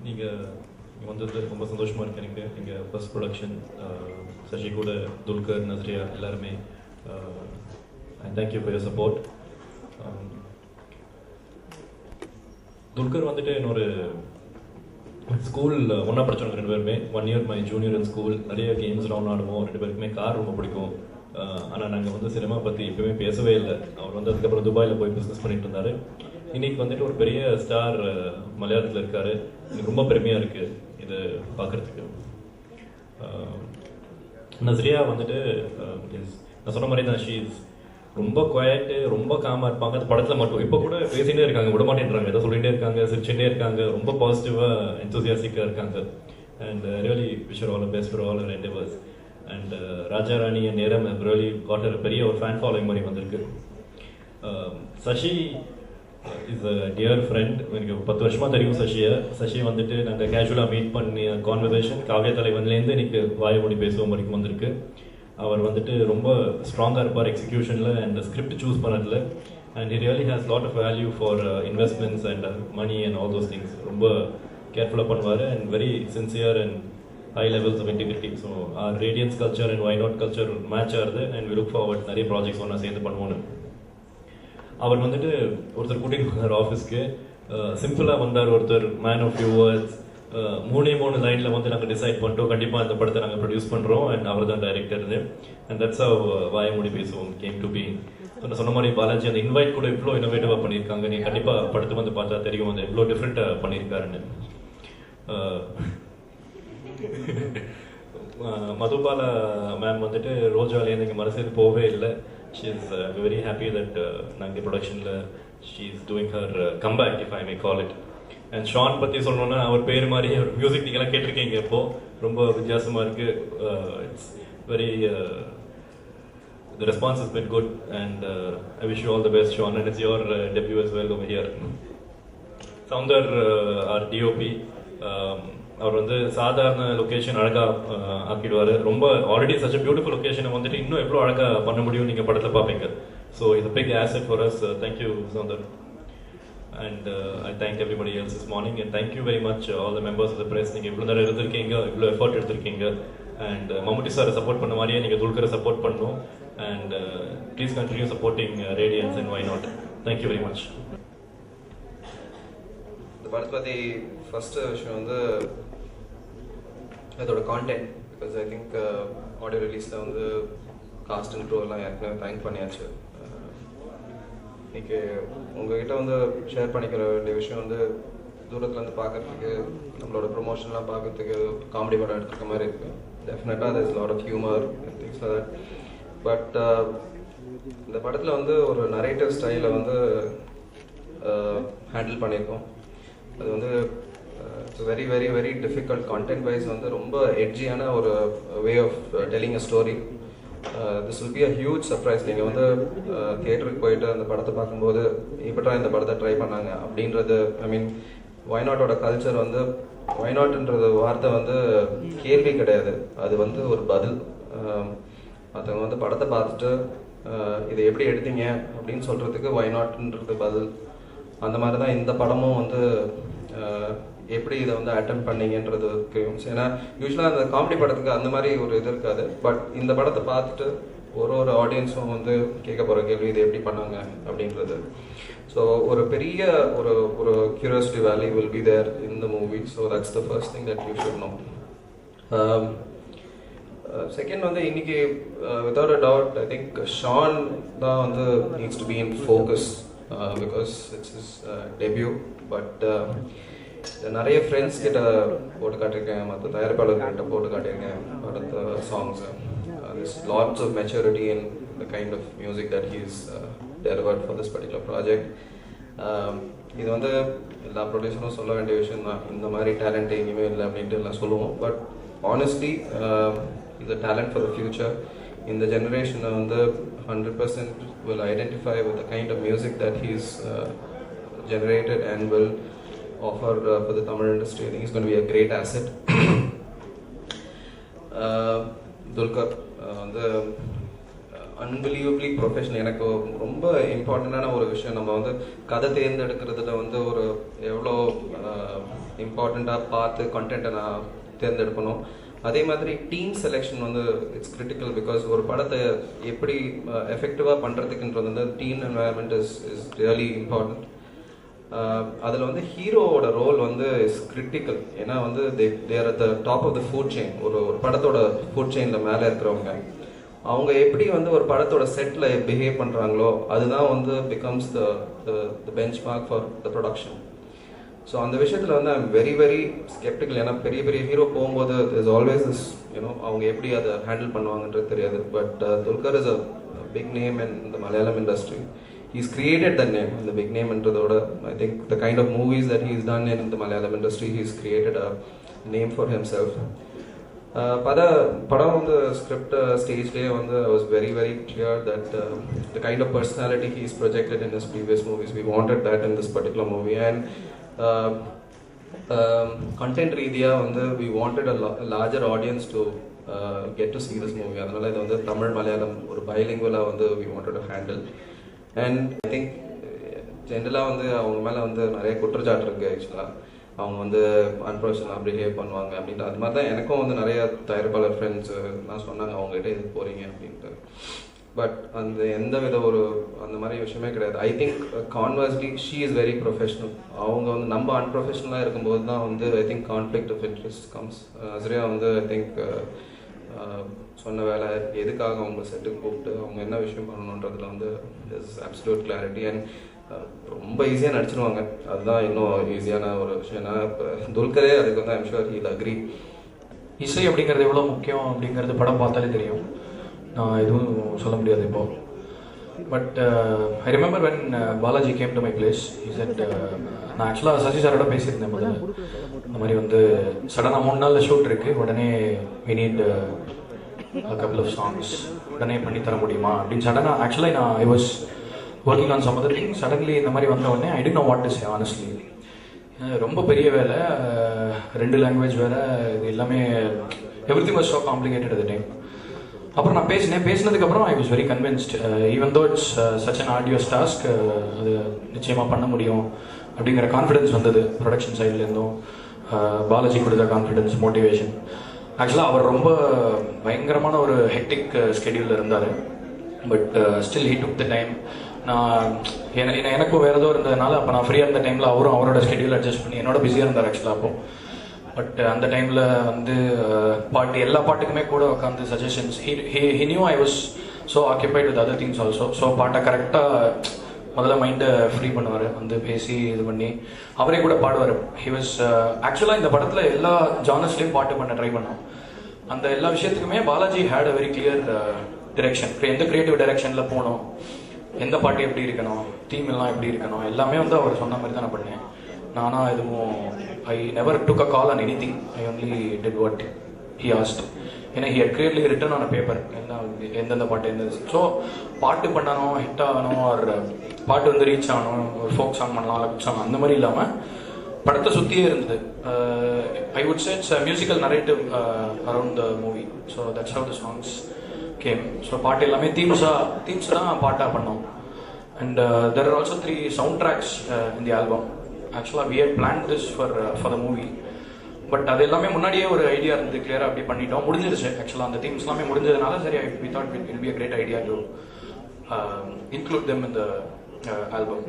நீங்கள் இங்கே வந்தது ரொம்ப சந்தோஷமாக இருக்குது எனக்கு. எங்கள் ஃபர்ஸ்ட் ப்ரொடக்ஷன் சசி கூட துல்கர் நஸ்ரியா எல்லாருமே and thank you for your support. Dulquer வந்துட்டு என்னோட ஸ்கூல் ஒன்றா படித்தவங்க 2 பேருமே. 1 year my junior in school. நிறைய கேம்ஸ் ரவுண்ட் ஆடுவோம். 2 பேருக்குமே கார் ரொம்ப பிடிக்கும். ஆனால் நாங்கள் வந்து சினிமா பற்றி எப்பவுமே பேசவே இல்லை. அவர் வந்து அதுக்கப்புறம் துபாயில் போய் பிஸ்னஸ் பண்ணிட்டு இருந்தார். இன்னைக்கு வந்துட்டு ஒரு பெரிய ஸ்டார் மலையாளத்தில் இருக்கார். எனக்கு ரொம்ப பெருமையாக இருக்குது இது பார்க்குறதுக்கு. நஸ்ரியா வந்துட்டு நான் சொன்ன மாதிரி தான், ஷீஸ் ரொம்ப குவாய்ட்டு, ரொம்ப காமாக இருப்பாங்க. அந்த படத்தில் மட்டும் இப்போ கூட பேசிகிட்டே இருக்காங்க, விட மாட்டேன்றாங்க, ஏதோ சொல்லிகிட்டே இருக்காங்க, சிரிச்சுட்டே இருக்காங்க, ரொம்ப பாசிட்டிவாக என்தூசியாஸ்டிக்காக இருக்காங்க. And really wish all the best for all our endeavours. And Raja Rani and Neram really got பெரிய ஒரு ஃபேன் ஃபாலோயிங் மாதிரி வந்திருக்கு. Sasi is a dear friend. எனக்கு 10 வருஷமாக தெரியும் சசியை. சசி வந்துட்டு நாங்கள் கேஷுவலாக மீட் பண்ணி கான்வர்சேஷன் காவிய தலைவன்லேருந்து இன்னைக்கு வாயை மூடி பேசுவோம் வரைக்கும் வந்திருக்கு. அவர் வந்துட்டு ரொம்ப ஸ்ட்ராங்காக இருப்பார் எக்ஸிக்யூஷனில் அண்ட் ஸ்கிரிப்ட் சூஸ் பண்ணதில். And he really has lot of value for investments and money and all those things. ரொம்ப கேர்ஃபுல்லாக பண்ணுவார் and very sincere and high levels of integrity. So our Radiance culture and Y Not culture match ஆகுது. And we look forward நிறைய projects ஒன்றா சேர்ந்து பண்ணுவோன்னு. அவர் வந்துட்டு ஒருத்தர் கூட்டிகிட்டு வந்தார் ஆஃபீஸ்க்கு. சிம்பிளாக வந்தார் ஒருத்தர், மேன் ஆஃப் ஃபியூ வேர்ட்ஸ். 3 லைனில் வந்து நாங்கள் டிசைட் பண்ணிட்டோம், கண்டிப்பாக இந்த படத்தை நாங்கள் ப்ரொடியூஸ் பண்ணுறோம். அண்ட் அவர் தான் டைரக்டர். அண்ட் தட்ஸ் ஹவ் வாயை மூடி பேசுவோம் கேம் டு பி. நான் சொன்ன மாதிரி பாலாஜி அந்த இன்வைட் கூட இவ்வளோ இன்னோவேட்டிவாக பண்ணியிருக்காங்க. நீங்கள் கண்டிப்பாக படத்தை வந்து பார்த்தா தெரியும் அந்த எவ்வளோ டிஃப்ரெண்ட்டாக பண்ணியிருக்காருன்னு. மதுபாலா மேம் வந்துட்டு ரோஜாலேருந்து இங்கே மனசேர்ந்து போகவே இல்லை. She is very happy that நாங்கள் ப்ரொடக்ஷனில் she is doing her comeback, if I may call it. And Shaan பற்றி சொல்லணுன்னா அவர் பேர் மாதிரி அவர் மியூசிக் நீங்களாம் கேட்டிருக்கீங்க. இப்போது ரொம்ப வித்தியாசமாக இருக்குது. It's very the response has been good and I wish you all the best, Sean, and it's your debut as well over here. Soundar our DOP, அவர் வந்து சாதாரண லொக்கேஷன் அழகாக ஆக்கிடுவார். ரொம்ப ஆல்ரெடி சச் அ பியூட்டிஃபுல் லொக்கேஷனை வந்துட்டு இன்னும் எவ்வளோ அழகாக பண்ண முடியும் நீங்கள் படத்தில் பார்ப்பீங்க. ஸோ இது big asset for us. Thank you Soundar. And I thank everybody else this morning and thank you very much all the members of the press. நீங்கள் இவ்வளோ நேரம் எடுத்திருக்கீங்க, இவ்வளோ எஃபர்ட் எடுத்திருக்கீங்க. அண்ட் மம்முட்டி சாரை சப்போர்ட் பண்ண மாதிரியே நீங்கள் துல்கரை சப்போர்ட் பண்ணணும். And please continue supporting radiance and why not. Thank you very much. இந்த படத்தை பற்றி ஃபஸ்ட்டு விஷயம் வந்து அதோட content. Because I think audio ரிலீஸில் வந்து காஸ்ட் அண்ட் க்ரூ எல்லாம் ஏற்கனவே தேங்க் பண்ணியாச்சு. இன்றைக்கி உங்கள்கிட்ட வந்து ஷேர் பண்ணிக்கிற வேண்டிய விஷயம் வந்து தூரத்துலேருந்து பார்க்குறதுக்கு, நம்மளோட ப்ரொமோஷன்லாம் பார்க்குறதுக்கு காமெடி படம் எடுத்துருக்க மாதிரி இருக்குது. டெஃபினட்டாக there is a lot of humor and things like that. But இந்த படத்தில் வந்து ஒரு நரேட்டிவ் ஸ்டைலை வந்து ஹேண்டில் பண்ணியிருக்கோம். அது வந்து it's very very very difficult. Content wise வந்து ரொம்ப எட்ஜியான ஒரு way of telling a story. This will be a huge surprise. நீங்கள் வந்து தியேட்டருக்கு போயிட்டு அந்த படத்தை பார்க்கும்போது இப்பட்டா இந்த படத்தை ட்ரை பண்ணாங்க அப்படின்றது, ஐ மீன் ஒய்நாட்டோட கல்ச்சர் வந்து ஒய்நாட்ன்றது வார்த்தை வந்து கேள்வி கிடையாது, அது வந்து ஒரு பதில். மற்றவங்க வந்து படத்தை பார்த்துட்டு இதை எப்படி எடுத்தீங்க அப்படின்னு சொல்கிறதுக்கு ஒய்நாட்ன்றது பதில். அந்த மாதிரி தான் இந்த படமும் வந்து எப்படி இதை வந்து அட்டன் பண்ணீங்கன்றதுக்கு. ஏன்னா யூஸ்வலாக அந்த காமெடி படத்துக்கு அந்த மாதிரி ஒரு இது இருக்காது. பட் இந்த படத்தை பார்த்துட்டு ஒரு ஆடியன்ஸும் வந்து கேட்க போகிற கேள்வி இதை எப்படி பண்ணாங்க அப்படின்றது. ஸோ ஒரு பெரிய ஒரு curiosity value will be there in the movie. So that's the first thing that you should know. Second வந்து இன்னைக்கு without a doubt I think Shaan தான் வந்து needs to be in focus because it's is debut. But நிறைய friends கிட்ட போட்டு காட்டியிருக்கேன், மற்ற தயாரிப்பாளர்கிட்ட போட்டு காட்டியிருக்கேன் அடுத்த songs. there's lots of maturity in the kind of music that he's delivered for this particular project. இது வந்து எல்லா ப்ரொடியூசரும் சொல்ல வேண்டிய விஷயம் தான், இந்த மாதிரி டேலண்ட் எங்கேயுமே இல்லை அப்படின்ட்டு எல்லாம் சொல்லுவோம். பட் ஆனஸ்ட்லி இது டேலண்ட் ஃபார் த ஃபியூச்சர். இந்த ஜெனரேஷனை வந்து 100% will identify with the kind of music that he's generated and will offer for the Tamil industry. I think he's going to be a great asset. Dulquer வந்து unbelievably professional. எனக்கு ரொம்ப இம்பார்ட்டண்டான ஒரு விஷயம், நம்ம வந்து கதை தேர்ந்தெடுக்கிறதுல வந்து ஒரு எவ்வளோ இம்பார்ட்டண்ட்டாக பார்த்து கண்டென்ட்டை நான் தேர்ந்தெடுக்கணும். அதே மாதிரி டீம் செலெக்ஷன் வந்து இட்ஸ் கிரிட்டிக்கல். பிகாஸ் ஒரு படத்தை எப்படி எஃபெக்டிவாக பண்ணுறதுக்குன்றது வந்து team environment is really important. அதில் வந்து ஹீரோவோட ரோல் வந்து இஸ் கிரிட்டிக்கல். ஏன்னா வந்து there at the top of the food chain. ஒரு படத்தோட ஃபுட் செயினில் மேலே இருக்கிறவங்க அவங்க எப்படி வந்து ஒரு படத்தோட செட்டில் பிஹேவ் பண்ணுறாங்களோ அதுதான் வந்து becomes the bench mark for the production. So அந்த விஷயத்தில் வந்து ஐம் வெரி வெரி ஸ்கெப்டிக்கல். ஏன்னா பெரிய பெரிய ஹீரோ போகும்போது இஸ் ஆல்வேஸ் இஸ் யூனோ அவங்க எப்படி அதை ஹேண்டில் பண்ணுவாங்கன்றது தெரியாது. But Dulquer is a big name in the Malayalam industry. He's created that name, the big name into the, I think the kind of movies that he's done in the Malayalam industry, he's created a name for himself. Padam on the script stage day on the, I was very very clear that the kind of personality he's projected in his previous movies, we wanted that in this particular movie. And content readhiya on the, we wanted a larger audience to get to see this movie. Adanaala idu vandu Tamil Malayalam or bilingual we wanted to handle. And I think ஜென்ரலாக வந்து அவங்க மேலே வந்து நிறைய குற்றச்சாட்டு இருக்குது. ஆக்சுவலாக அவங்க வந்து அன்ப்ரொஃபஷனலாக பிஹேவ் பண்ணுவாங்க அப்படின்ட்டு. அது மாதிரி தான் எனக்கும் வந்து நிறைய தயாரிப்பாளர் ஃப்ரெண்ட்ஸு நான் சொன்னாங்க அவங்ககிட்ட எதுக்கு போகிறீங்க அப்படின்ட்டு. பட் அந்த எந்த வித ஒரு அந்த மாதிரி விஷயமே கிடையாது. I think conversely she is very professional. அவங்க வந்து நம்ம அன்ப்ரொஃபஷனலாக இருக்கும்போது தான் வந்து I think conflict of interest comes. Nazriya வந்து ஐ திங்க் சொன்ன வேலை எதுக்காக அவங்க செட்டுக்கு கூப்பிட்டு அவங்க என்ன விஷயம் பண்ணணுன்றதுல வந்து இஸ் அப்சல்யூட் கிளாரிட்டி. அண்ட் ரொம்ப ஈஸியாக நடிச்சிருவாங்க. அதுதான் இன்னும் ஈஸியான ஒரு விஷயம். ஏன்னா இப்போ துல்கரே அதுக்கு வந்து ஐம் ஷுர் ஹீல் அக்ரி. இசை அப்படிங்கிறது எவ்வளோ முக்கியம் அப்படிங்கிறது படம் பார்த்தாலே தெரியும். நான் எதுவும் சொல்ல முடியாது இப்போது. But I remember when Balaji came to my place he said நான் ஆக்சுவலாக சசி சாரோட பேசியிருந்தேன் முதல்ல. இந்த மாதிரி வந்து சடனாக 3 நாளில் ஷூட் இருக்குது, உடனே we need a couple of songs உடனே பண்ணி தர முடியுமா அப்படின்னு சடனாக. ஆக்சுவலாக நான் I was working on some other thing. Suddenly இந்த மாதிரி வந்த உடனே I did know what to say honestly. ரொம்ப பெரிய வேலை, 2 லாங்குவேஜ் வேறு, இது எல்லாமே everything was so complicated at the time. அப்புறம் நான் பேசினதுக்கப்புறம் I was very convinced. Even though it's such an arduous task, அது நிச்சயமாக பண்ண முடியும் அப்படிங்கிற கான்ஃபிடென்ஸ் வந்தது ப்ரொடக்ஷன் சைட்லேருந்தும். பாலாஜி கொடுத்த கான்ஃபிடென்ஸ், மோட்டிவேஷன். ஆக்சுவலாக அவர் ரொம்ப பயங்கரமான ஒரு ஹெக்டிக் ஸ்கெடியூலில் இருந்தார். But still he took the time. நான் எனக்கும் வேறு ஏதோ இருந்ததுனால அப்போ நான் ஃப்ரீயாக இருந்த டைமில் அவரும் அவரோட ஸ்கெடியூல் அட்ஜஸ்ட் பண்ணி என்னோட பிஸியாக இருந்தார் ஆக்சுவலாக அப்போது. பட் அந்த டைமில் வந்து எல்லா பாட்டுக்குமே கூட உட்காந்து suggestions. He new I was so occupied with other things also. So பாட்டை கரெக்டாக முதல்ல மைண்டை ஃப்ரீ பண்ணுவார், வந்து பேசி இது பண்ணி அவரே கூட பாடுவார். ஹி வாஸ் ஆக்சுவலாக இந்த படத்தில் எல்லா ஜானர்ஸ்லேயும் பாட்டு பண்ண ட்ரை பண்ணோம். அந்த எல்லா விஷயத்துக்குமே Balaji had a very clear direction. இப்போ எந்த கிரியேட்டிவ் டைரக்ஷனில் போகணும், எந்த பாட்டு எப்படி இருக்கணும், தீம் எல்லாம் எப்படி இருக்கணும், எல்லாமே வந்து அவர் சொன்ன மாதிரி தான் நான் பண்ணேன். நானா எதுவும் I never took a call on any thing. I only did what he asked. ஏன்னா he had clearly written on a paper எந்தெந்த பாட்டு எந்த. ஸோ பாட்டு பண்ணணும், ஹிட் ஆகணும், ஒரு பாட்டு வந்து ரீச் ஆகணும், ஒரு ஃபோக் சாங் பண்ணலாம், லக் சாங் அந்த மாதிரி இல்லாமல் படத்தை சுற்றியே இருந்தது. I would say it's musical narrative around the movie. So that's how the songs game. So பாட்டு எல்லாமே தீம்ஸ் தான் பாட்டாக பண்ணோம். And there are also 3 sound tracks in the album. ஆக்சுவலாக we had planned this for the movie. But அது எல்லாமே முன்னாடியே ஒரு ஐடியா இருந்து கிளியராக அப்படி பண்ணிட்டோம், முடிஞ்சிருச்சு. ஆக்சுவலாக அந்த தீம்ஸ் எல்லாமே முடிஞ்சதுனால சரி we thought it will be a great idea to include them in the album.